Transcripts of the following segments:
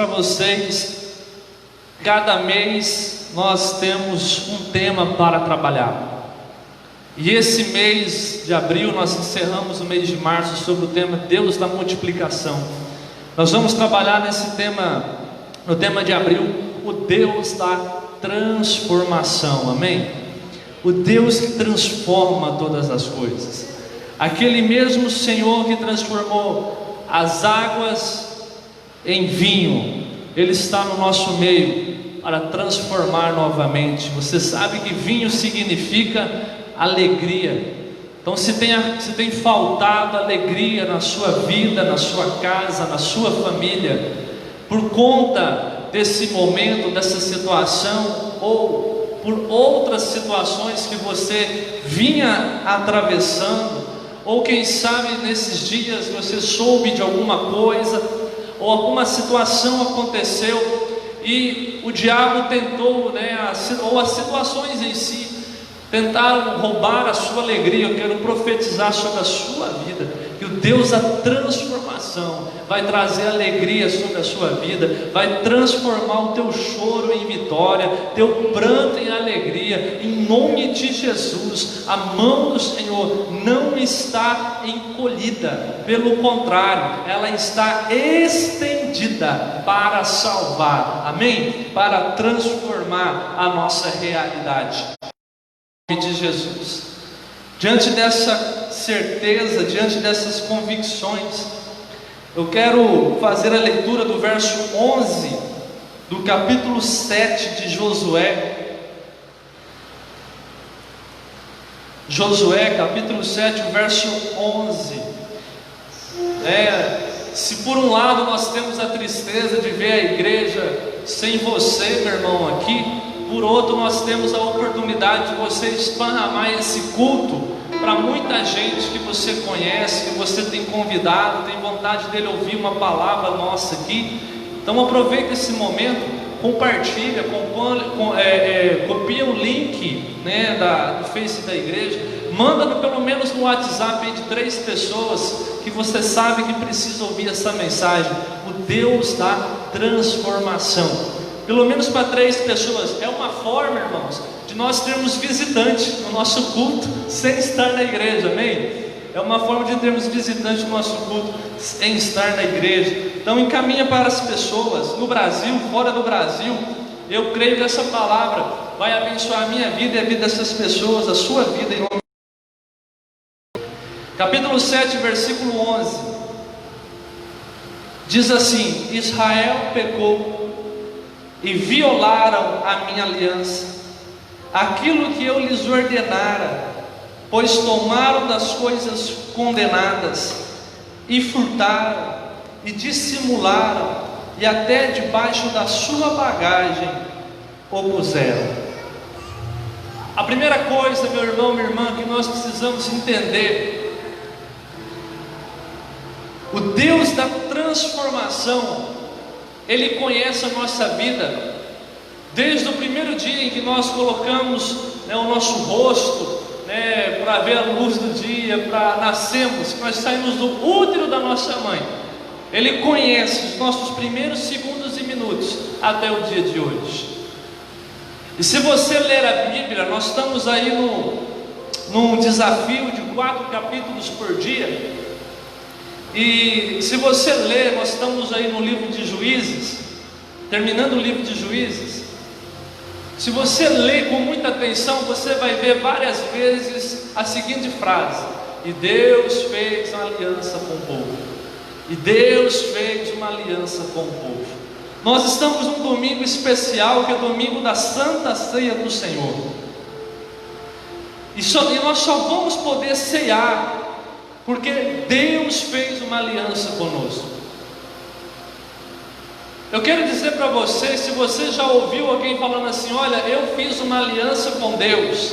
para vocês, cada mês nós temos um tema para trabalhar. E esse mês de abril nós encerramos o mês de março sobre o tema Deus da multiplicação. Nós vamos trabalhar nesse tema, no tema de abril, o Deus da transformação, amém? O Deus que transforma todas as coisas, aquele mesmo Senhor que transformou as águas em vinho, Ele está no nosso meio para transformar novamente. Você sabe que vinho significa alegria. Então se tem faltado alegria na sua vida, na sua casa, na sua família, por conta desse momento, dessa situação, ou por outras situações que você vinha atravessando, ou quem sabe nesses dias você soube de alguma coisa, ou alguma situação aconteceu e o diabo tentou, ou as situações em si tentaram roubar a sua alegria. Eu quero profetizar sobre a sua vida, que o Deus da transformação vai trazer alegria sobre a sua vida, vai transformar o teu choro em vitória, teu pranto em alegria, em nome de Jesus. A mão do Senhor não está encolhida, pelo contrário, ela está estendida para salvar, amém? Para transformar a nossa realidade. De Jesus. Diante dessa certeza, diante dessas convicções, eu quero fazer a leitura do verso 11 do capítulo 7 de Josué. Josué capítulo 7, verso 11. Se por um lado nós temos a tristeza de ver a igreja sem você, meu irmão, aqui, por outro, nós temos a oportunidade de você esparramar esse culto para muita gente que você conhece, que você tem convidado, tem vontade dele ouvir uma palavra nossa aqui. Então aproveita esse momento, compartilha, copia o link do Face da igreja, manda pelo menos no WhatsApp aí de 3 pessoas que você sabe que precisa ouvir essa mensagem, o Deus da transformação. Pelo menos para 3 pessoas. É uma forma, irmãos, de nós termos visitante no nosso culto sem estar na igreja, amém? É uma forma de termos visitante no nosso culto sem estar na igreja. Então encaminha para as pessoas, no Brasil, fora do Brasil. Eu creio que essa palavra vai abençoar a minha vida e a vida dessas pessoas, a sua vida, em nome de Deus. Capítulo 7, versículo 11 diz assim: Israel pecou e violaram a minha aliança, aquilo que eu lhes ordenara, pois tomaram das coisas condenadas, e furtaram, e dissimularam, e até debaixo da sua bagagem o puseram. A primeira coisa, meu irmão, minha irmã, que nós precisamos entender: o Deus da transformação, Ele conhece a nossa vida, desde o primeiro dia em que nós colocamos o nosso rosto para ver a luz do dia, para nascermos, que nós saímos do útero da nossa mãe. Ele conhece os nossos primeiros segundos e minutos até o dia de hoje. E se você ler a Bíblia, nós estamos aí num desafio de 4 capítulos por dia. E se você ler, nós estamos aí no livro de Juízes, terminando o livro de Juízes. Se você ler com muita atenção, você vai ver várias vezes a seguinte frase: e Deus fez uma aliança com o povo. E Deus fez uma aliança com o povo. Nós estamos num domingo especial, que é o domingo da Santa Ceia do Senhor. E nós só vamos poder ceiar porque Deus fez uma aliança conosco. Eu quero dizer para você, se você já ouviu alguém falando assim: olha, eu fiz uma aliança com Deus,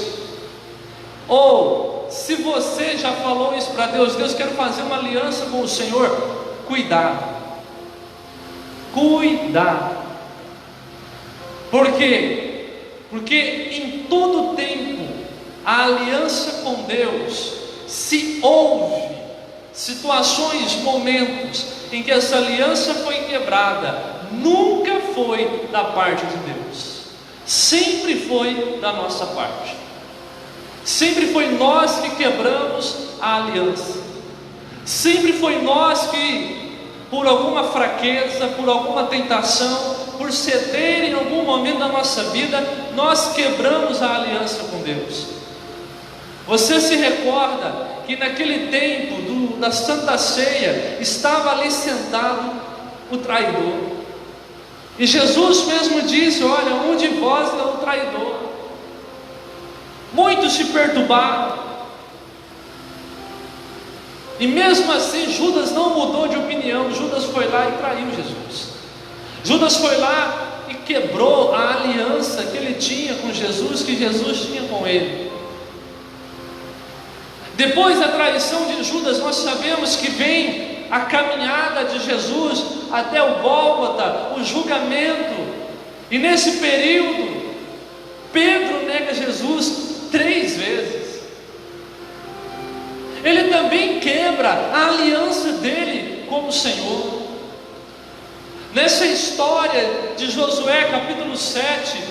ou se você já falou isso para Deus: Deus, quero fazer uma aliança com o Senhor, cuidado. Por quê? Porque em todo tempo a aliança com Deus, se houve situações, momentos em que essa aliança foi quebrada, nunca foi da parte de Deus, sempre foi da nossa parte. Sempre foi nós que quebramos a aliança. Sempre foi nós que, por alguma fraqueza, por alguma tentação, por ceder em algum momento da nossa vida, nós quebramos a aliança com Deus. Você se recorda que naquele tempo da Santa Ceia, estava ali sentado o traidor, e Jesus mesmo disse: olha, um de vós é o traidor. Muitos se perturbaram, e mesmo assim Judas não mudou de opinião. Judas foi lá e traiu Jesus. Judas foi lá e quebrou a aliança que ele tinha com Jesus, que Jesus tinha com ele. Depois da traição de Judas, nós sabemos que vem a caminhada de Jesus até o Gólgota, o julgamento. E nesse período, Pedro nega Jesus 3 vezes. Ele também quebra a aliança dele com o Senhor. Nessa história de Josué capítulo 7,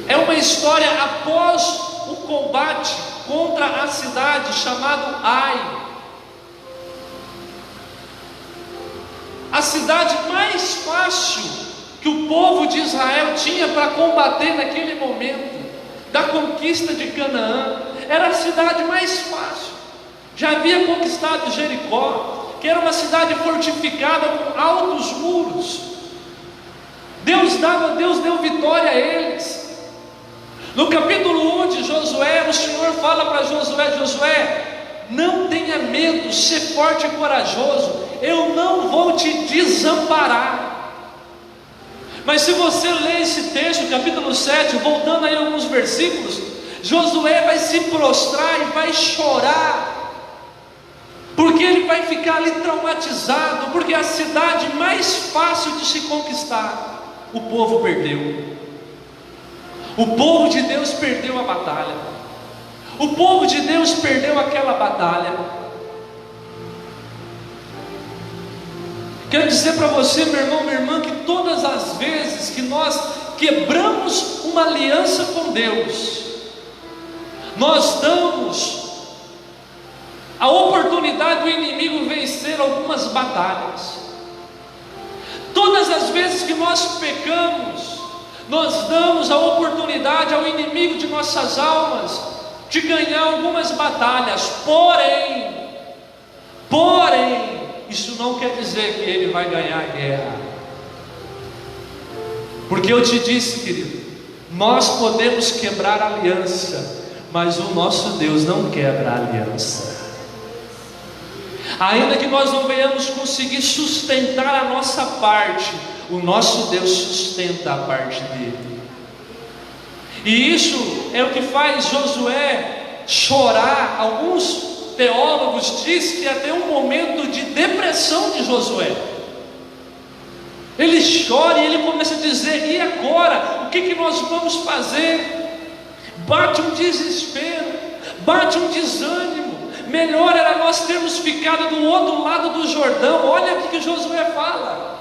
é uma história após o combate contra a cidade chamada Ai, a cidade mais fácil que o povo de Israel tinha para combater naquele momento da conquista de Canaã. Era a cidade mais fácil. Já havia conquistado Jericó, que era uma cidade fortificada com altos muros. Deus deu vitória a eles. No capítulo 1 de Josué, o Senhor fala para Josué: Josué, não tenha medo, ser forte e corajoso, eu não vou te desamparar. Mas se você ler esse texto, capítulo 7, voltando aí alguns versículos, Josué vai se prostrar e vai chorar, porque ele vai ficar ali traumatizado, porque a cidade mais fácil de se conquistar, o povo perdeu. O povo de Deus perdeu a batalha. O povo de Deus perdeu aquela batalha. Quero dizer para você, meu irmão, minha irmã, que todas as vezes que nós quebramos uma aliança com Deus, nós damos a oportunidade do inimigo vencer algumas batalhas. Todas as vezes que nós pecamos, nós damos a oportunidade ao inimigo de nossas almas de ganhar algumas batalhas. Porém, isso não quer dizer que ele vai ganhar a guerra. Porque eu te disse, querido, nós podemos quebrar a aliança, mas o nosso Deus não quebra a aliança. Ainda que nós não venhamos conseguir sustentar a nossa parte, o nosso Deus sustenta a parte dele. E isso é o que faz Josué chorar. Alguns teólogos dizem que até um momento de depressão de Josué. Ele chora e ele começa a dizer: e agora? O que nós vamos fazer? Bate um desespero, bate um desânimo. Melhor era nós termos ficado do outro lado do Jordão. Olha o que Josué fala.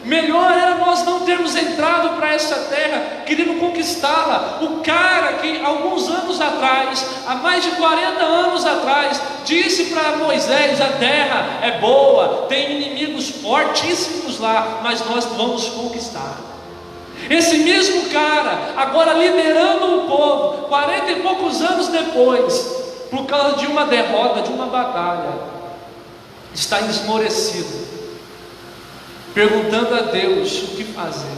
Melhor era nós não termos entrado para essa terra, querendo conquistá-la. O cara que alguns anos atrás, há mais de 40 anos atrás, disse para Moisés: a terra é boa, tem inimigos fortíssimos lá, mas nós vamos conquistar. Esse mesmo cara, agora liderando o povo, 40 e poucos anos depois, por causa de uma derrota, de uma batalha, está esmorecido, perguntando a Deus o que fazer.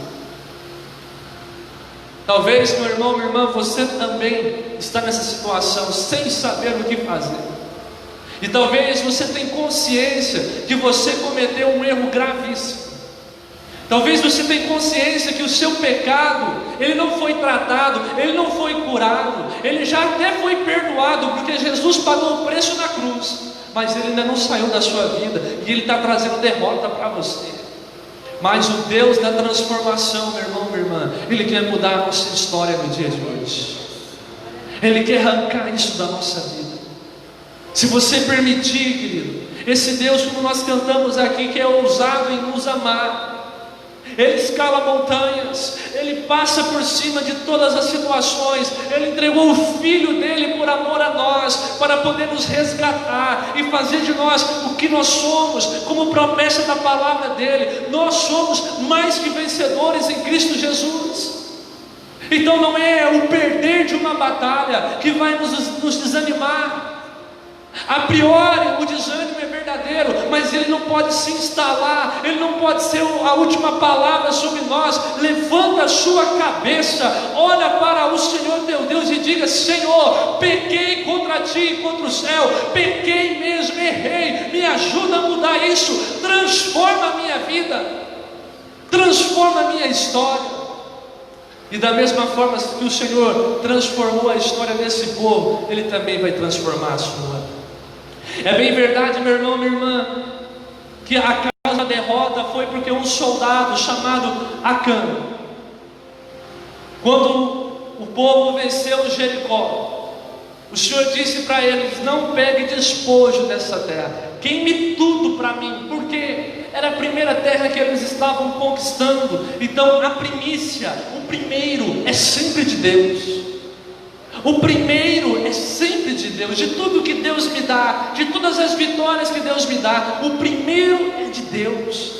Talvez, meu irmão, minha irmã, você também está nessa situação, sem saber o que fazer. E talvez você tenha consciência que você cometeu um erro gravíssimo. Talvez você tenha consciência que o seu pecado, ele não foi tratado, ele não foi curado, ele já até foi perdoado, porque Jesus pagou o preço na cruz, mas ele ainda não saiu da sua vida, e ele está trazendo derrota para você. Mas o Deus da transformação, meu irmão, minha irmã, ele quer mudar a nossa história no dia de hoje. Ele quer arrancar isso da nossa vida. Se você permitir, querido, esse Deus, como nós cantamos aqui, que é ousado em nos amar, Ele escala montanhas, Ele passa por cima de todas as situações, Ele entregou o Filho dEle por amor a nós, para poder nos resgatar e fazer de nós o que nós somos, como promessa da palavra dEle. Nós somos mais que vencedores em Cristo Jesus. Então não é o perder de uma batalha que vai nos desanimar. A priori o desânimo é verdadeiro, mas ele não pode se instalar, ele não pode ser a última palavra sobre nós. Levanta a sua cabeça, olha para o Senhor teu Deus e diga: Senhor, pequei contra ti e contra o céu, pequei mesmo, errei, me ajuda a mudar isso, transforma a minha vida, transforma a minha história. E da mesma forma que o Senhor transformou a história desse povo, Ele também vai transformar a sua. É bem verdade, meu irmão, minha irmã, que a causa da derrota foi porque um soldado chamado Acã, quando o povo venceu Jericó, o Senhor disse para eles: não pegue despojo dessa terra, queime tudo para mim, porque era a primeira terra que eles estavam conquistando. Então a primícia, o primeiro é sempre de Deus. O primeiro é sempre de Deus. De tudo que Deus me dá, de todas as vitórias que Deus me dá, o primeiro é de Deus.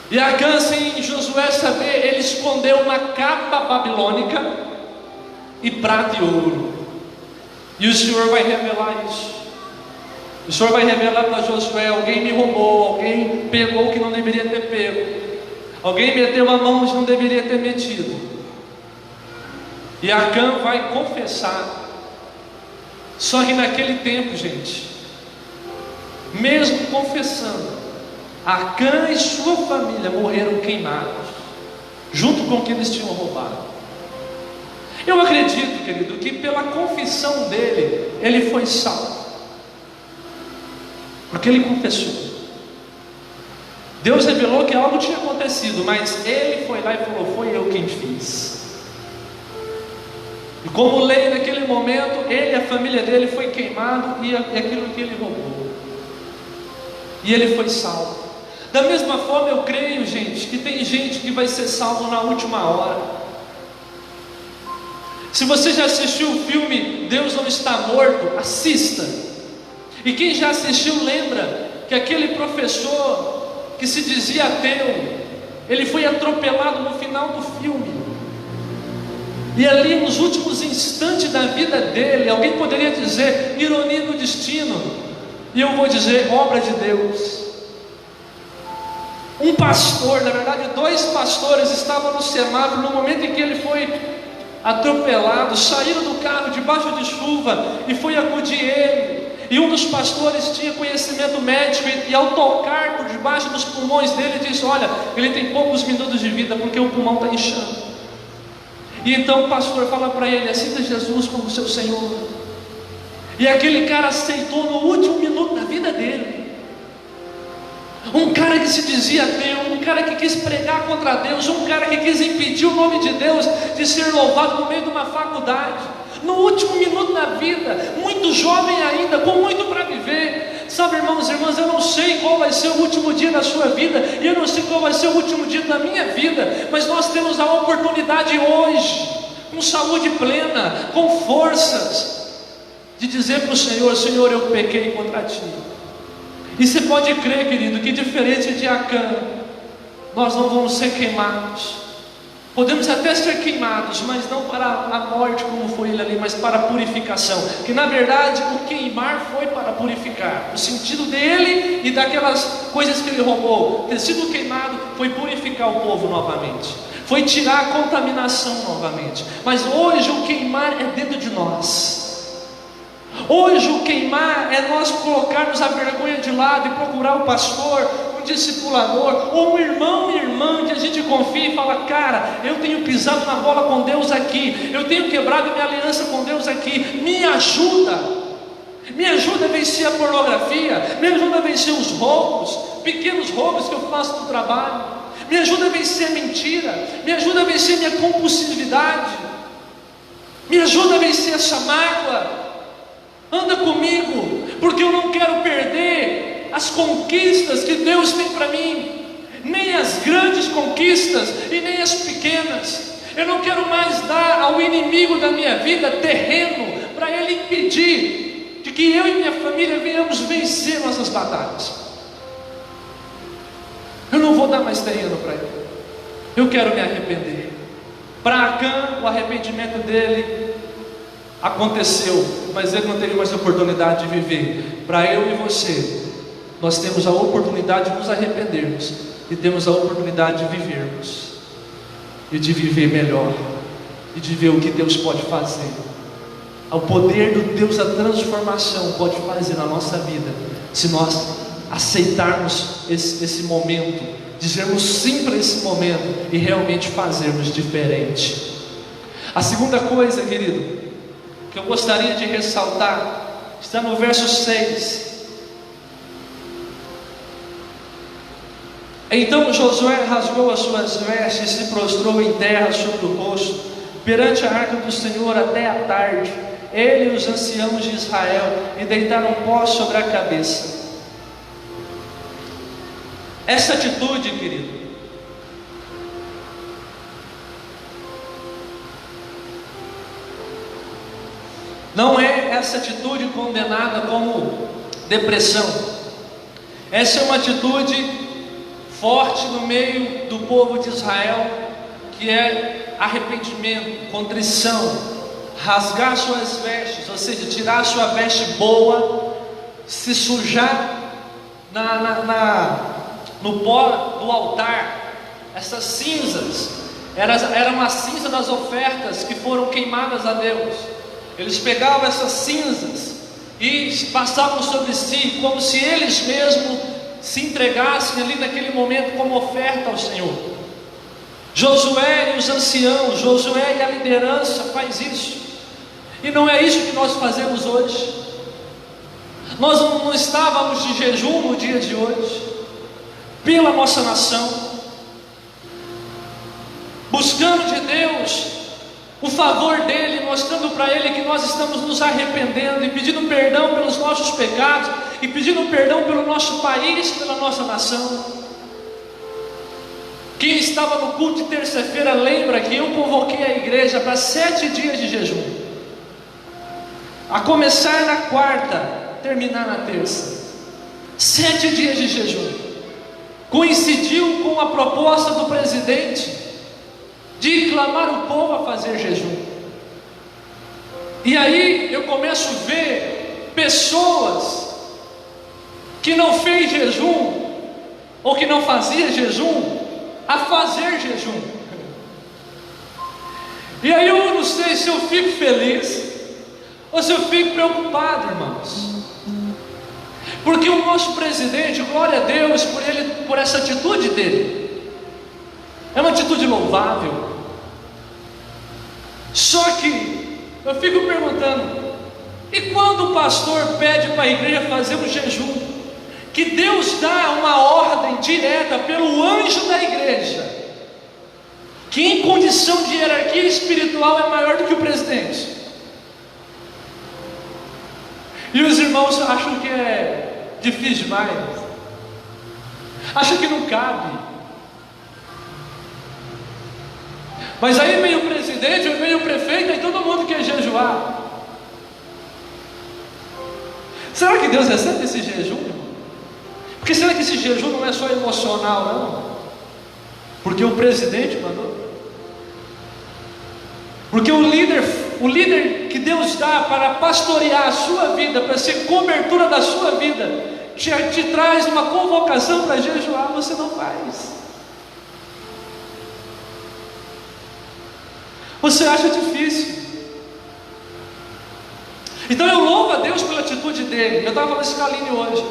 E Acã, sem Josué saber, ele escondeu uma capa babilônica e prata e ouro. E o Senhor vai revelar isso. O Senhor vai revelar para Josué: alguém me roubou, alguém pegou o que não deveria ter pego, alguém meteu a mão onde não deveria ter metido. E Acã vai confessar. Só que naquele tempo, gente, mesmo confessando, Acã e sua família morreram queimados, junto com o que eles tinham roubado. Eu acredito, querido, que pela confissão dele, ele foi salvo, porque ele confessou. Deus revelou que algo tinha acontecido, mas ele foi lá e falou: foi eu quem fiz. E como lei naquele momento, ele e a família dele foi queimado e aquilo que ele roubou. E ele foi salvo. Da mesma forma, eu creio, gente, que tem gente que vai ser salvo na última hora. Se você já assistiu o filme Deus Não Está Morto, assista. E quem já assistiu lembra que aquele professor que se dizia ateu, ele foi atropelado no final do filme. E ali nos últimos instantes da vida dele, alguém poderia dizer ironia do destino, e eu vou dizer obra de Deus. Um pastor, na verdade 2 pastores estavam no semáforo no momento em que ele foi atropelado, saíram do carro debaixo de chuva e foi acudir ele. E um dos pastores tinha conhecimento médico e ao tocar por debaixo dos pulmões dele, disse: olha, ele tem poucos minutos de vida porque o pulmão está inchando. E então o pastor fala para ele: aceita Jesus como seu Senhor. E aquele cara aceitou no último minuto da vida dele. Um cara que se dizia ateu, um cara que quis pregar contra Deus, um cara que quis impedir o nome de Deus de ser louvado no meio de uma faculdade, no último minuto da vida, muito jovem ainda, com muito para viver. Sabe, irmãos e irmãs, eu não sei qual vai ser o último dia da sua vida, e eu não sei qual vai ser o último dia da minha vida, mas nós temos a oportunidade hoje, com saúde plena, com forças, de dizer para o Senhor: Senhor, eu pequei contra ti. E você pode crer, querido, que diferente de Acã, nós não vamos ser queimados. Podemos até ser queimados, mas não para a morte como foi ele ali, mas para a purificação. Que na verdade o queimar foi para purificar. O sentido dele e daquelas coisas que ele roubou, ter sido queimado, foi purificar o povo novamente, foi tirar a contaminação novamente. Mas hoje o queimar é dentro de nós. Hoje o queimar é nós colocarmos a vergonha de lado e procurar o pastor, um discipulador, ou um irmão e irmã que a gente confia e fala: cara, eu tenho pisado na bola com Deus aqui, eu tenho quebrado minha aliança com Deus aqui, me ajuda a vencer a pornografia, me ajuda a vencer os roubos, pequenos roubos que eu faço no trabalho, me ajuda a vencer a mentira, me ajuda a vencer minha compulsividade, me ajuda a vencer essa mágoa. anda comigo, porque eu não quero perder as conquistas que Deus tem para mim, nem as grandes conquistas e nem as pequenas. Eu não quero mais dar ao inimigo da minha vida terreno para ele impedir de que eu e minha família venhamos vencer nossas batalhas. Eu não vou dar mais terreno para ele. Eu quero me arrepender. Para Acã, o arrependimento dele aconteceu, mas ele não teve mais oportunidade de viver. Para eu e você, nós temos a oportunidade de nos arrependermos e temos a oportunidade de vivermos e de viver melhor e de ver o que Deus pode fazer. O poder do Deus da transformação pode fazer na nossa vida, se nós aceitarmos esse momento, dizermos sim para esse momento e realmente fazermos diferente. A segunda coisa, querido, que eu gostaria de ressaltar, está no verso 6. Então Josué rasgou as suas vestes e se prostrou em terra sobre o rosto, perante a arca do Senhor até a tarde, ele e os anciãos de Israel, e deitaram pó sobre a cabeça. Essa atitude, querido, não é essa atitude condenada como depressão. Essa é uma atitude forte no meio do povo de Israel, que é arrependimento, contrição, rasgar suas vestes, ou seja, tirar sua veste boa, se sujar no pó do altar. Essas cinzas eram a cinza das ofertas que foram queimadas a Deus. Eles pegavam essas cinzas e passavam sobre si, como se eles mesmos se entregassem ali naquele momento como oferta ao Senhor. Josué e os anciãos, Josué e a liderança faz isso, e não é isso que nós fazemos hoje. Nós não estávamos de jejum no dia de hoje, pela nossa nação, buscando de Deus o favor dEle, mostrando para Ele que nós estamos nos arrependendo e pedindo perdão pelos nossos pecados, e pedindo perdão pelo nosso país, pela nossa nação. Quem estava no culto de terça-feira lembra que eu convoquei a igreja para 7 dias de jejum, a começar na quarta, terminar na terça. 7 dias de jejum. Coincidiu com a proposta do presidente de clamar o povo a fazer jejum. E aí eu começo a ver pessoas que não fez jejum, ou que não fazia jejum, a fazer jejum. E aí eu não sei se eu fico feliz ou se eu fico preocupado, irmãos, porque o nosso presidente, glória a Deus por essa atitude dele, é uma atitude louvável. Só que eu fico perguntando, e quando o pastor pede para a igreja fazer um jejum, que Deus dá uma ordem direta pelo anjo da igreja, que em condição de hierarquia espiritual é maior do que o presidente, e os irmãos acham que é difícil demais, acham que não cabe. Mas aí vem o presidente, vem o prefeito, e todo mundo quer jejuar. Será que Deus recebe esse jejum, irmão? Porque será que esse jejum não é só emocional, não? Porque o presidente mandou. Porque o líder que Deus dá para pastorear a sua vida, para ser cobertura da sua vida, te traz uma convocação para jejuar, você não faz. Você acha difícil. Então eu louvo a Deus pela atitude dele. Eu estava falando isso com a Aline hoje.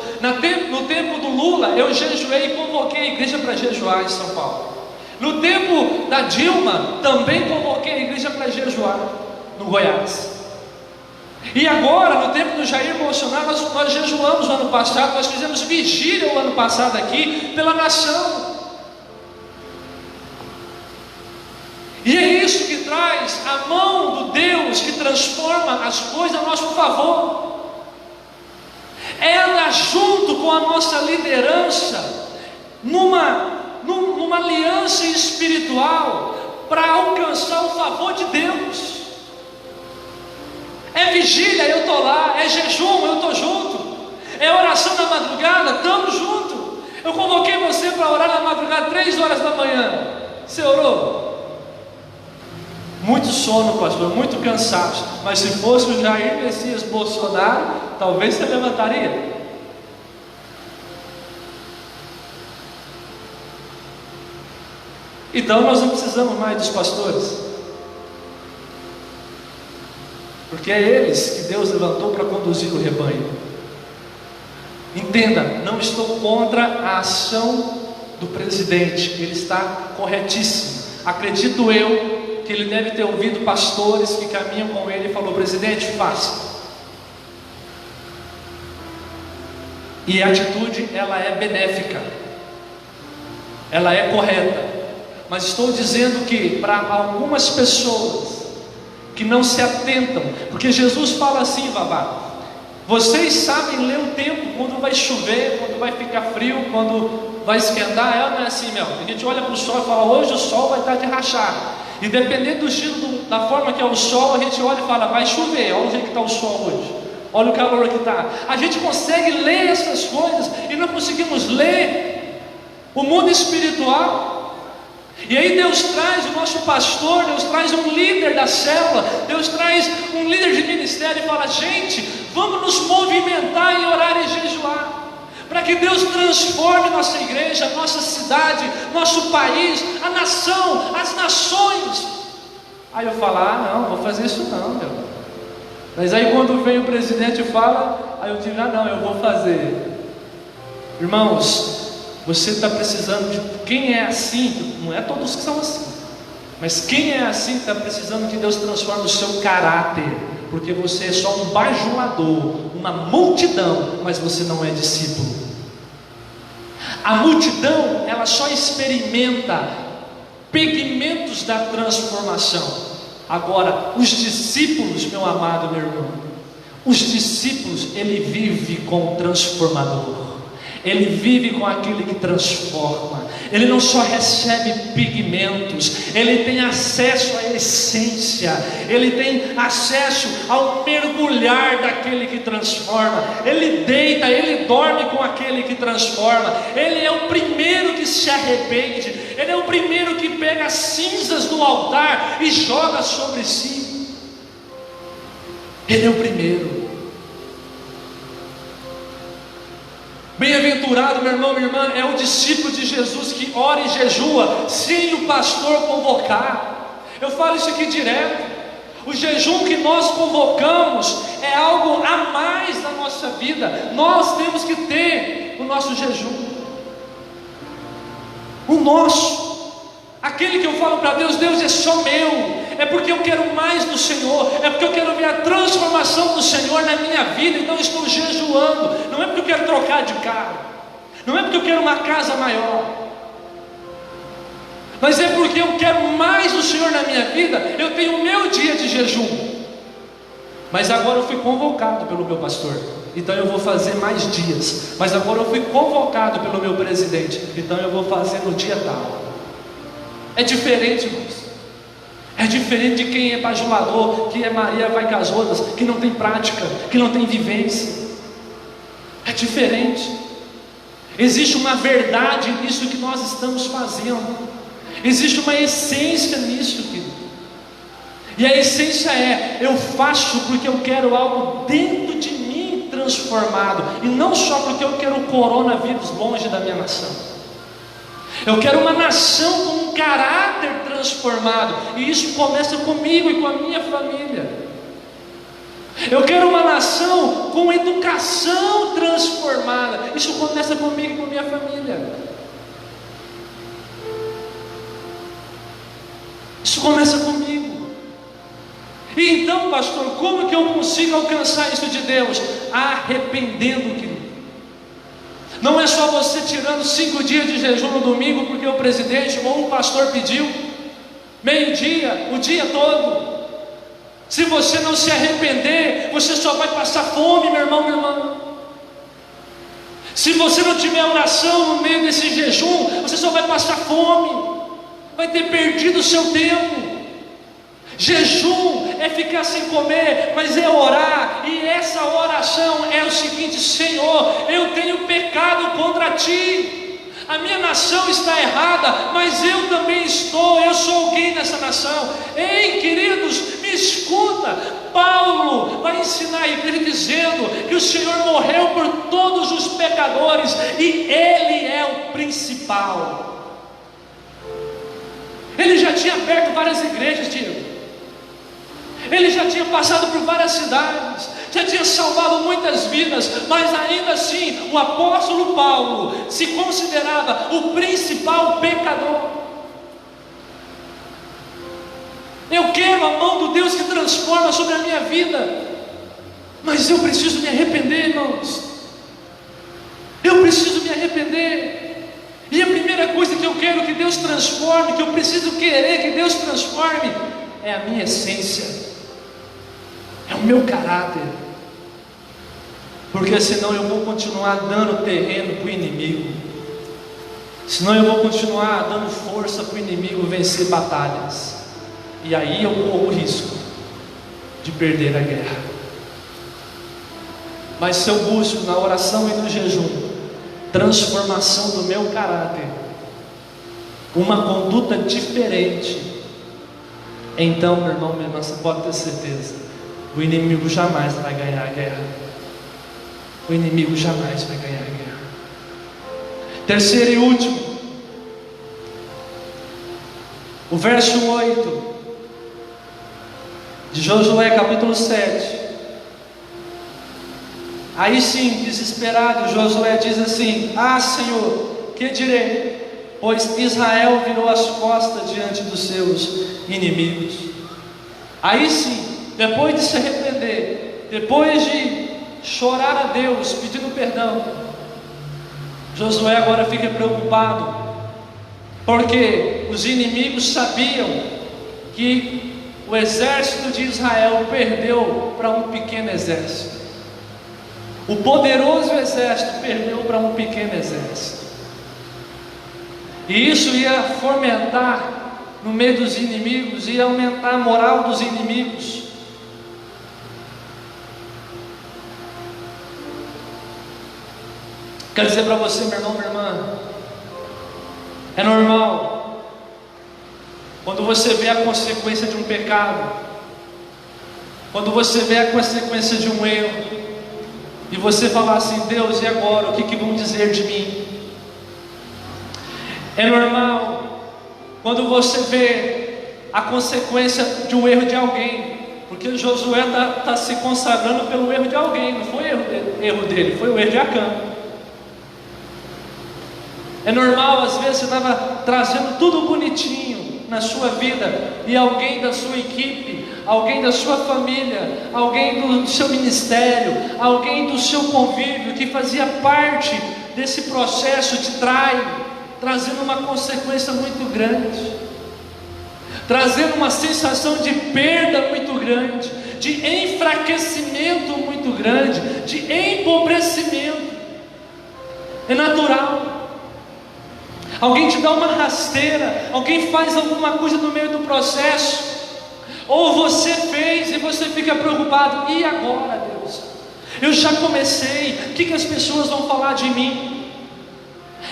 No tempo do Lula, eu jejuei e convoquei a igreja para jejuar em São Paulo. No tempo da Dilma, também convoquei a igreja para jejuar no Goiás. E agora, no tempo do Jair Bolsonaro, nós jejuamos no ano passado, nós fizemos vigília o ano passado aqui pela nação. E é isso que traz a mão do Deus que transforma as coisas a nosso favor. é andar junto com a nossa liderança, numa aliança espiritual, para alcançar o favor de Deus. É vigília, eu estou lá. É jejum, eu estou junto. É oração na madrugada, estamos juntos. Eu convoquei você para orar na madrugada 3 horas da manhã. Você orou? Muito sono, pastor, muito cansaço. Mas se fosse o Jair Messias Bolsonaro, talvez você levantaria. Então nós não precisamos mais dos pastores, porque é eles que Deus levantou para conduzir o rebanho. Entenda, não estou contra a ação do presidente, ele está corretíssimo. Acredito eu que ele deve ter ouvido pastores que caminham com ele e falou: presidente, faça. E a atitude, ela é benéfica, ela é correta. Mas estou dizendo que para algumas pessoas que não se atentam, porque Jesus fala assim, Vavá: vocês sabem ler o tempo, quando vai chover, quando vai ficar frio, quando vai esquentar. Não é assim, meu. A gente olha para o sol e fala: hoje o sol vai estar de rachar. E dependendo do estilo, da forma que é o sol, a gente olha e fala: vai chover. Olha o jeito que está o sol hoje, olha o calor que está. A gente consegue ler essas coisas e não conseguimos ler o mundo espiritual. E aí Deus traz o nosso pastor, Deus traz um líder da célula, Deus traz um líder de ministério e fala: gente, vamos nos movimentar em orar e jejuar, para que Deus transforme nossa igreja, nossa cidade, nosso país, a nação, as nações. Aí eu falo: não, vou fazer isso não, meu. Mas aí quando vem o presidente e fala, aí eu digo: não, eu vou fazer. Irmãos, você está precisando de quem é assim, não é todos que são assim, mas quem é assim está precisando que Deus transforme o seu caráter, porque você é só um bajulador, uma multidão, mas você não é discípulo. A multidão, ela só experimenta pigmentos da transformação. Agora, os discípulos, meu amado, meu irmão, os discípulos, ele vive com o transformador. Ele vive com aquele que transforma. Ele não só recebe pigmentos, ele tem acesso à essência, ele tem acesso ao mergulhar daquele que transforma. Ele deita, ele dorme com aquele que transforma. Ele é o primeiro que se arrepende, ele é o primeiro que pega as cinzas do altar e joga sobre si. Ele é o primeiro. Bem-aventurado, meu irmão, minha irmã, é o discípulo de Jesus que ora e jejua sem o pastor convocar. Eu falo isso aqui direto. O jejum que nós convocamos é algo a mais na nossa vida. Nós temos que ter o nosso jejum, o nosso. Aquele que eu falo para Deus: Deus, é só meu, é porque eu quero mais do Senhor, é porque eu quero ver a transformação do Senhor na minha vida, então eu estou jejuando. Não é porque eu quero trocar de carro, não é porque eu quero uma casa maior, mas é porque eu quero mais do Senhor na minha vida. Eu tenho o meu dia de jejum, mas agora eu fui convocado pelo meu pastor, então eu vou fazer mais dias. Mas agora eu fui convocado pelo meu presidente, então eu vou fazer no dia tal. É diferente, irmãos. É diferente de quem é bajulador, que é Maria vai com as outras, que não tem prática, que não tem vivência. É diferente. Existe uma verdade nisso que nós estamos fazendo. Existe uma essência nisso, querido. E a essência é: eu faço porque eu quero algo dentro de mim transformado, e não só porque eu quero o coronavírus longe da minha nação. Eu quero uma nação com um caráter transformado, e isso começa comigo e com a minha família. Eu quero uma nação com educação transformada, isso começa comigo e com a minha família. Isso começa comigo. E então, pastor, como que eu consigo alcançar isso de Deus? Arrependendo, querido. Não é só você tirando 5 dias de jejum no domingo porque o presidente ou o pastor pediu, meio-dia, o dia todo. Se você não se arrepender, você só vai passar fome, meu irmão, minha irmã. Se você não tiver oração no meio desse jejum, você só vai passar fome, vai ter perdido o seu tempo. Jejum é ficar sem comer, mas é orar, e essa oração é o seguinte: Senhor, eu tenho pecado contra Ti, a minha nação está errada, mas eu também eu sou alguém nessa nação. Ei, queridos, me escuta, Paulo vai ensinar a igreja dizendo que o Senhor morreu por todos os pecadores, e Ele é o principal. Ele já tinha aberto várias igrejas, Diego. Ele já tinha passado por várias cidades, já tinha salvado muitas vidas, mas ainda assim o apóstolo Paulo se considerava o principal pecador. Eu quero a mão do Deus que transforma sobre a minha vida, mas eu preciso me arrepender, irmãos. Eu preciso me arrepender. E a primeira coisa que eu quero que Deus transforme, que eu preciso querer que Deus transforme, é a minha essência, é o meu caráter, porque senão eu vou continuar dando terreno para o inimigo, senão eu vou continuar dando força para o inimigo vencer batalhas, e aí eu corro o risco de perder a guerra. Mas se eu busco na oração e no jejum transformação do meu caráter, uma conduta diferente, então, meu irmão, minha irmã, você pode ter certeza, o inimigo jamais vai ganhar a guerra. O inimigo jamais vai ganhar a guerra. Terceiro e último, o verso 8 de Josué capítulo 7. Aí sim, desesperado, Josué diz assim: ah, Senhor, que direi? Pois Israel virou as costas diante dos seus inimigos. Aí sim, depois de se arrepender, depois de chorar a Deus, pedindo perdão, Josué agora fica preocupado, porque os inimigos sabiam que o exército de Israel perdeu para um pequeno exército. O poderoso exército perdeu para um pequeno exército. E isso ia fomentar no meio dos inimigos, ia aumentar a moral dos inimigos. Quero dizer para você, meu irmão, minha irmã, é normal quando você vê a consequência de um pecado, quando você vê a consequência de um erro, e você falar assim: Deus, e agora? O que vão dizer de mim? É normal quando você vê a consequência de um erro de alguém, porque Josué está se consagrando pelo erro de alguém, não foi erro dele, foi o erro de Acã. É normal, às vezes você estava trazendo tudo bonitinho na sua vida, e alguém da sua equipe, alguém da sua família, alguém do seu ministério, alguém do seu convívio que fazia parte desse processo te trai, trazendo uma consequência muito grande, trazendo uma sensação de perda muito grande, de enfraquecimento muito grande, de empobrecimento. É natural. Alguém te dá uma rasteira, alguém faz alguma coisa no meio do processo, ou você fez e você fica preocupado: e agora, Deus? Eu já comecei, o que as pessoas vão falar de mim?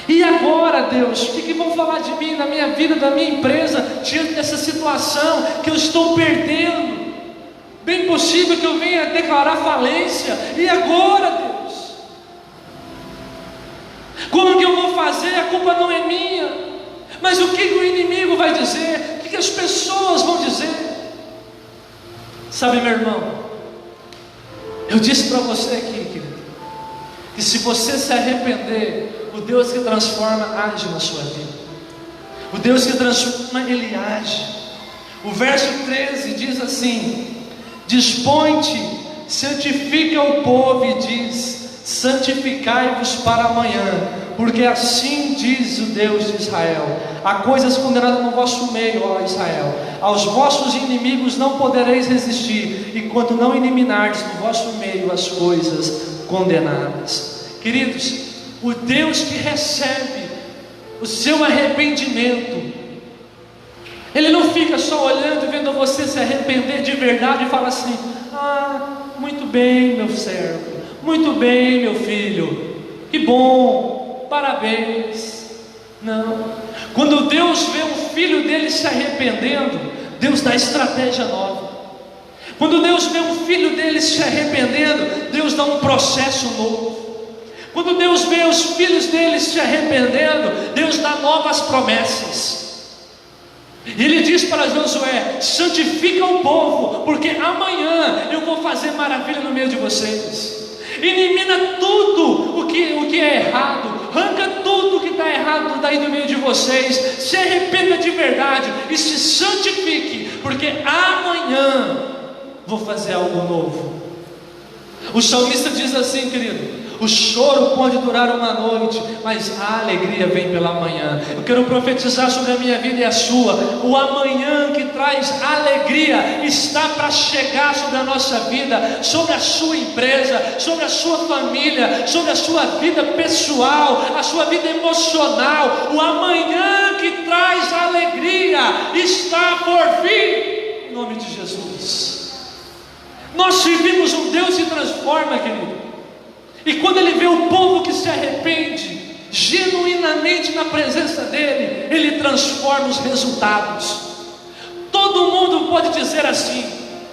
E agora, Deus, o que vão falar de mim, na minha vida, da minha empresa, diante dessa situação que eu estou perdendo? Bem possível que eu venha declarar falência. E agora, Deus? Como que eu vou fazer? A culpa não é minha. Mas o que o inimigo vai dizer? O que as pessoas vão dizer? Sabe, meu irmão, eu disse para você aqui, querido, que se você se arrepender, o Deus que transforma age na sua vida. O Deus que transforma, Ele age. O verso 13 diz assim: dispõe-te, santifica o povo e diz: santificai-vos para amanhã, porque assim diz o Deus de Israel: há coisas condenadas no vosso meio, ó Israel, aos vossos inimigos não podereis resistir, enquanto não eliminardes no vosso meio as coisas condenadas. Queridos, o Deus que recebe o seu arrependimento. Ele não fica só olhando e vendo você se arrepender de verdade e fala assim: ah, muito bem, meu servo, muito bem, meu filho, que bom, parabéns. Não. Quando Deus vê um filho dele se arrependendo, Deus dá estratégia nova. Quando Deus vê um filho dele se arrependendo, Deus dá um processo novo. Quando Deus vê os filhos dele se arrependendo, Deus dá novas promessas. E Ele diz para Josué: santifica o povo, porque amanhã eu vou fazer maravilha no meio de vocês. Elimina tudo o que é errado, arranca tudo que está errado daí do meio de vocês, se arrependa de verdade e se santifique, porque amanhã vou fazer algo novo. O salmista diz assim, querido: o choro pode durar uma noite, mas a alegria vem pela manhã. Eu quero profetizar sobre a minha vida e a sua. O amanhã que traz alegria está para chegar sobre a nossa vida, sobre a sua empresa, sobre a sua família, sobre a sua vida pessoal, a sua vida emocional. O amanhã que traz alegria está por vir, em nome de Jesus. Nós servimos um Deus que transforma, querido. E quando Ele vê o povo que se arrepende genuinamente na presença dEle, Ele transforma os resultados. Todo mundo pode dizer assim: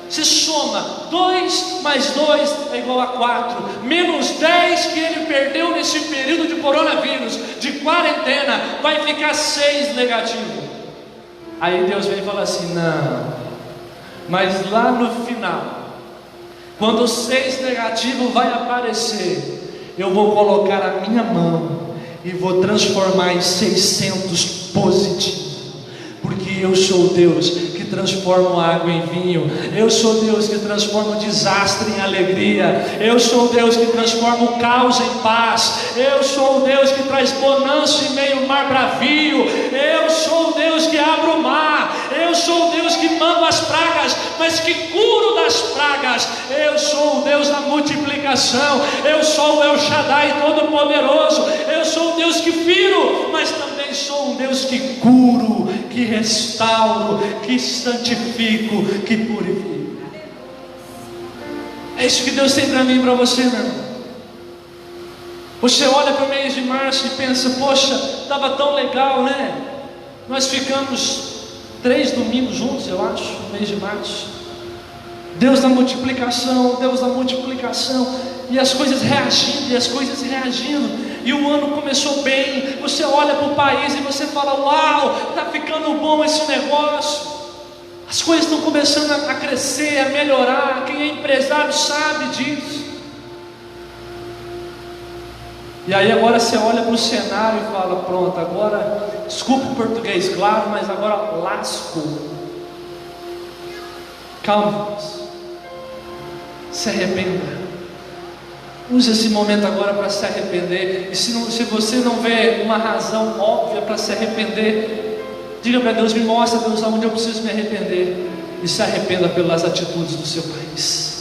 se soma 2 mais 2 é igual a 4, menos 10 que ele perdeu nesse período de coronavírus, de quarentena, vai ficar 6 negativo. Aí Deus vem e fala assim: não, mas lá no final, quando o 6 negativo vai aparecer, eu vou colocar a minha mão e vou transformar em 600 positivos, porque eu sou Deus que transforma água em vinho, eu sou Deus que transforma o desastre em alegria, eu sou Deus que transforma o caos em paz, eu sou Deus que traz bonança em meio ao mar bravio, eu sou Deus que abre o mar, eu sou Deus que manda as pragas, mas que curo das pragas, eu sou o Deus da multiplicação, eu sou o El Shaddai Todo-Poderoso, eu sou o Deus que firo, mas também sou um Deus que curo, que restauro, que santifico, que purifico. É isso que Deus tem para mim e para você, meu irmão. Você olha para o mês de março e pensa: poxa, estava tão legal, né? Nós ficamos 3 domingos juntos, eu acho, no mês de março. Deus da multiplicação, Deus da multiplicação, e as coisas reagindo, e as coisas reagindo, e o ano começou bem. Você olha para o país e você fala: uau, está ficando bom esse negócio, as coisas estão começando a crescer, a melhorar. Quem é empresário sabe disso. E aí agora você olha para o cenário e fala: pronto, agora, desculpa o português claro, mas agora lascou. Calma, se arrependa. Use esse momento agora para se arrepender. E se você não vê uma razão óbvia para se arrepender, diga para Deus: me mostra, Deus, aonde eu preciso me arrepender. E se arrependa pelas atitudes do seu país.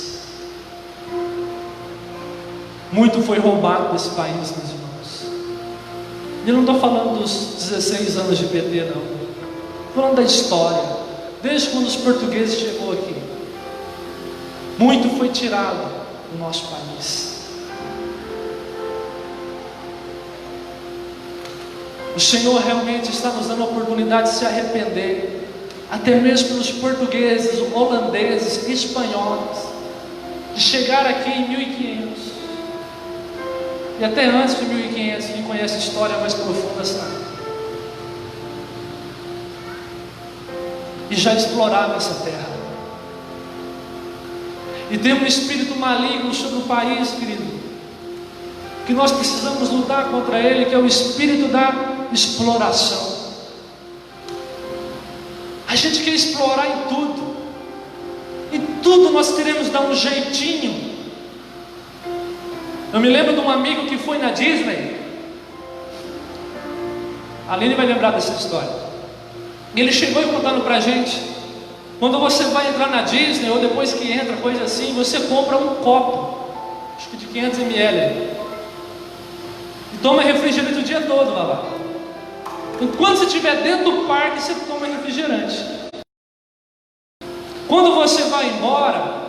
Muito foi roubado desse país, meus irmãos. E eu não estou falando dos 16 anos de PT, não. Estou falando da história, desde quando os portugueses chegou aqui. Muito foi tirado do nosso país. O Senhor realmente está nos dando a oportunidade de se arrepender, até mesmo pelos portugueses, holandeses, espanhóis, de chegar aqui em 1500. E até antes de 1500, quem conhece a história mais profunda sabe. E já explorava essa terra. E tem um espírito maligno sobre o país, querido, que nós precisamos lutar contra ele, que é o espírito da exploração. A gente quer explorar em tudo. Em tudo nós queremos dar um jeitinho. Eu me lembro de um amigo que foi na Disney. A Aline vai lembrar dessa história. Ele chegou e contando pra gente: quando você vai entrar na Disney, ou depois que entra, coisa assim, você compra um copo, acho que de 500 ml. E toma refrigerante o dia todo, Lala. Enquanto você estiver dentro do parque, você toma refrigerante. Quando você vai embora,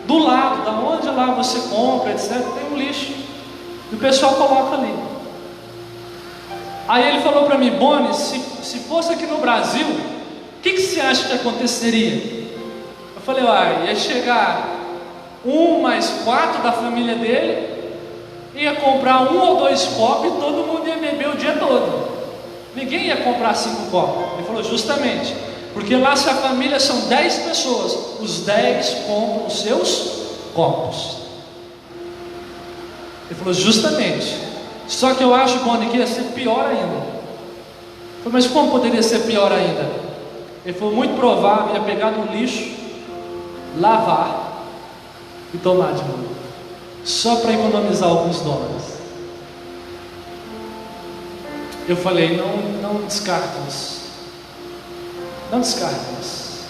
do lado, da onde lá você compra, etc., tem um lixo. E o pessoal coloca ali. Aí ele falou para mim: Boni, se fosse aqui no Brasil, o que você acha que aconteceria? Eu falei: ia chegar 1 mais 4 da família dele, ia comprar 1 ou 2 copos e todo mundo ia beber o dia todo. Ninguém ia comprar 5 copos. Ele falou: justamente, porque lá se a família são 10 pessoas, os 10 compram os seus copos. Ele falou: justamente. Só que eu acho, Boni, que ia ser pior ainda. Eu falei: mas como poderia ser pior ainda? Ele falou: muito provável, ia pegar no lixo, lavar e tomar de novo, só para economizar alguns dólares. Eu falei: não descarte isso. Não descarte isso.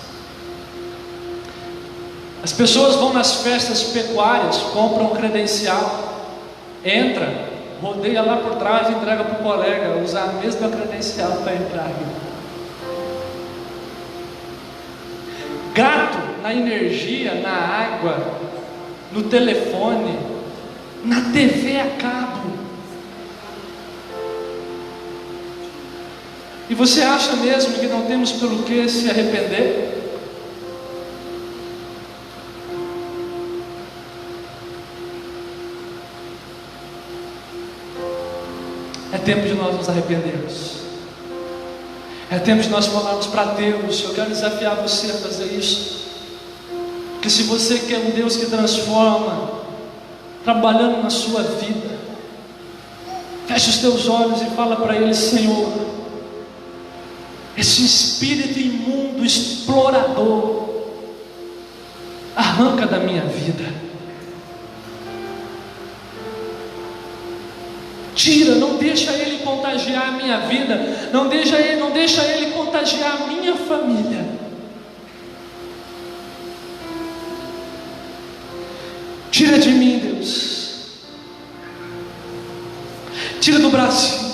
As pessoas vão nas festas pecuárias, compram um credencial, entra, rodeia lá por trás e entrega para o colega, usar a mesma credencial para entrar. Gato na energia, na água, no telefone, na TV a cabo. E você acha mesmo que não temos pelo que se arrepender? É tempo de nós nos arrependermos. É tempo de nós falarmos para Deus: eu quero desafiar você a fazer isso. Porque se você quer um Deus que transforma, trabalhando na sua vida, feche os teus olhos e fala para Ele: Senhor, esse espírito imundo, explorador, arranca da minha vida. Tira, não deixa ele contagiar a minha vida, não deixa ele contagiar a minha família. Tira de mim, Deus. Tira do Brasil.